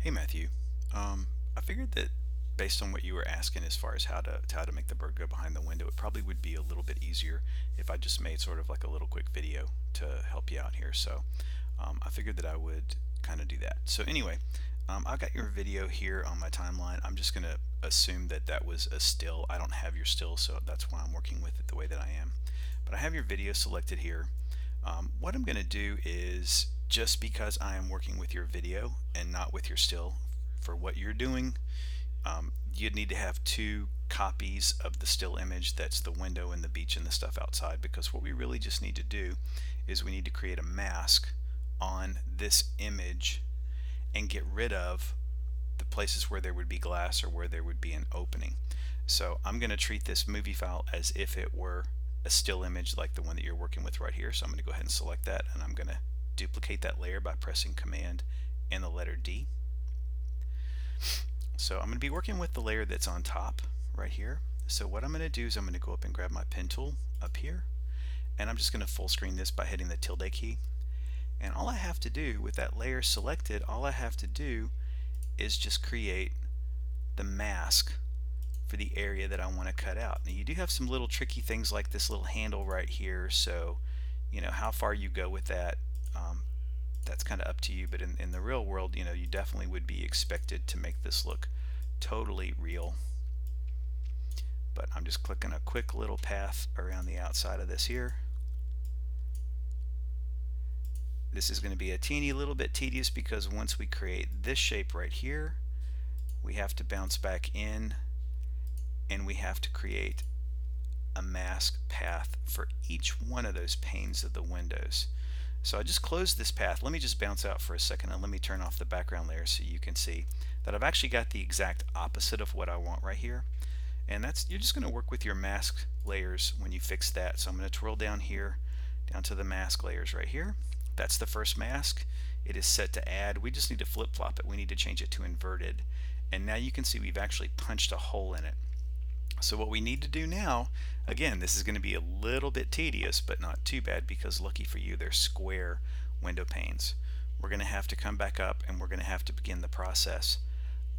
Hey Matthew, I figured that based on what you were asking as far as how to make the bird go behind the window, it probably would be a little bit easier if I just made sort of like a little quick video to help you out here. So I figured that I would kind of do that. So anyway, I've got your video here on my timeline. I'm just gonna assume that that was a still. I don't have your still, so that's why I'm working with it the way that I am. But I have your video selected here. What I'm going to do is, just because I am working with your video and not with your still, for what you're doing, you'd need to have two copies of the still image that's the window and the beach and the stuff outside, because what we really just need to do is we need to create a mask on this image and get rid of the places where there would be glass or where there would be an opening. So I'm going to treat this movie file as if it were a still image like the one that you're working with right here. So I'm going to go ahead and select that, and I'm going to duplicate that layer by pressing Command and the letter D. So I'm going to be working with the layer that's on top right here. So what I'm going to do is I'm going to go up and grab my pen tool up here, and I'm just going to full screen this by hitting the tilde key. And all I have to do with that layer selected, all I have to do is just create the mask for the area that I want to cut out. Now you do have some little tricky things like this little handle right here, so how far you go with that, that's kind of up to you, but in the real world, you definitely would be expected to make this look totally real. But I'm just clicking a quick little path around the outside of this here. This is going to be a teeny little bit tedious because once we create this shape right here, we have to bounce back in and we have to create a mask path for each one of those panes of the windows. So I just closed this path. Let me just bounce out for a second and let me turn off the background layer so you can see that I've actually got the exact opposite of what I want right here. And you're just going to work with your mask layers when you fix that. So I'm going to twirl down here, down to the mask layers right here. That's the first mask. It is set to add. We just need to flip-flop it. We need to change it to inverted. And now you can see we've actually punched a hole in it. So what we need to do now, again, this is going to be a little bit tedious, but not too bad, because lucky for you, they're square window panes. We're going to have to come back up and we're going to have to begin the process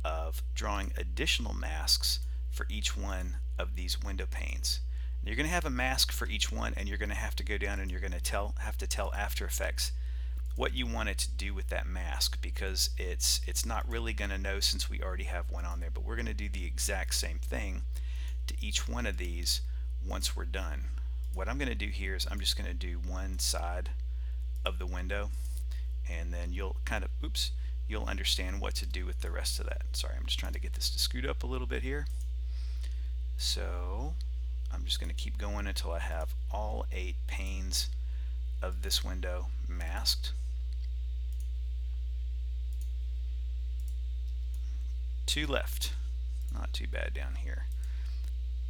of drawing additional masks for each one of these window panes. You're going to have a mask for each one, and you're going to have to go down and you're going to have to tell After Effects what you want it to do with that mask, because it's not really going to know since we already have one on there. But we're going to do the exact same thing to each one of these once we're done. What I'm going to do here is I'm just going to do one side of the window, and then you'll you'll understand what to do with the rest of that. Sorry, I'm just trying to get this to scoot up a little bit here. So I'm just going to keep going until I have all 8 panes of this window masked. 2 left. Not too bad down here.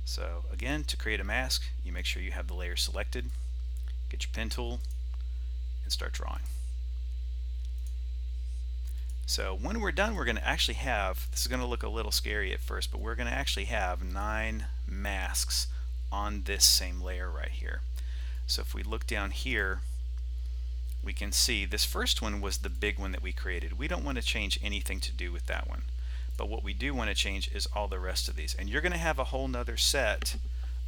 So again, to create a mask, you make sure you have the layer selected, get your pen tool, and start drawing. So when we're done, we're going to actually have, this is going to look a little scary at first, but we're going to actually have 9 masks on this same layer right here. So if we look down here, we can see this first one was the big one that we created. We don't want to change anything to do with that one. But what we do want to change is all the rest of these. And you're going to have a whole nother set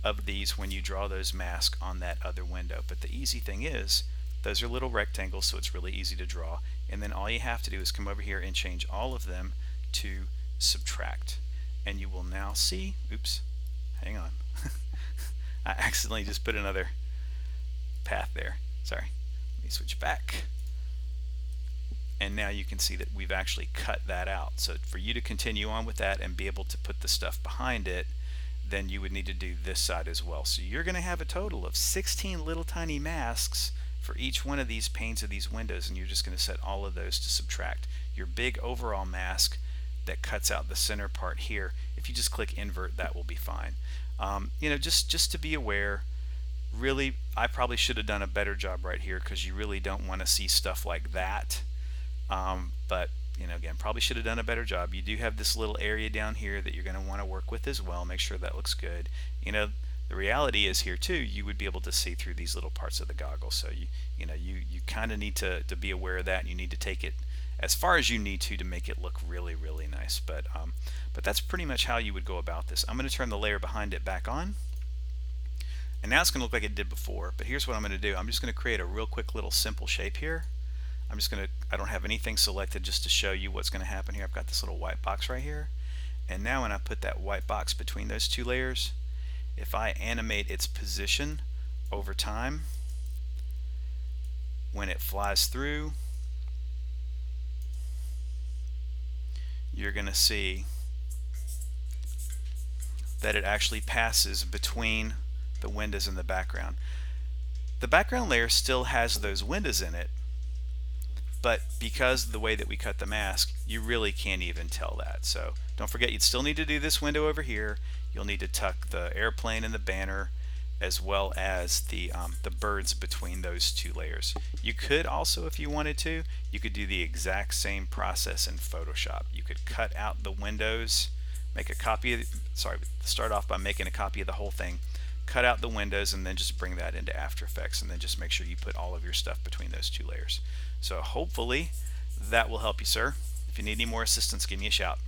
of these when you draw those masks on that other window. But the easy thing is, those are little rectangles, so it's really easy to draw. And then all you have to do is come over here and change all of them to subtract. And you will now see, oops, hang on. I accidentally just put another path there. Sorry. Let me switch back. And now you can see that we've actually cut that out. So for you to continue on with that and be able to put the stuff behind it, then you would need to do this side as well. So you're going to have a total of 16 little tiny masks for each one of these panes of these windows, and you're just going to set all of those to subtract. Your big overall mask that cuts out the center part here, if you just click invert, that will be fine. Just to be aware, really, I probably should have done a better job right here, because you really don't want to see stuff like that. But again, probably should have done a better job. You do have this little area down here that you're going to want to work with as well. Make sure that looks good. The reality is here too, you would be able to see through these little parts of the goggles. So you kind of need to be aware of that, and you need to take it as far as you need to make it look really, really nice. But that's pretty much how you would go about this. I'm going to turn the layer behind it back on. And now it's going to look like it did before, but here's what I'm going to do. I'm just going to create a real quick little simple shape here. I don't have anything selected, just to show you what's going to happen here. I've got this little white box right here. And now when I put that white box between those two layers, if I animate its position over time, when it flies through, you're going to see that it actually passes between the windows in the background. The background layer still has those windows in it, but because of the way that we cut the mask, you really can't even tell that. So don't forget, you'd still need to do this window over here. You'll need to tuck the airplane and the banner, as well as the birds between those two layers. You could also, if you wanted to, you could do the exact same process in Photoshop. You could cut out the windows, make a copy of, start off by making a copy of the whole thing, cut out the windows, and then just bring that into After Effects, and then just make sure you put all of your stuff between those two layers. So hopefully that will help you, sir. If you need any more assistance, give me a shout.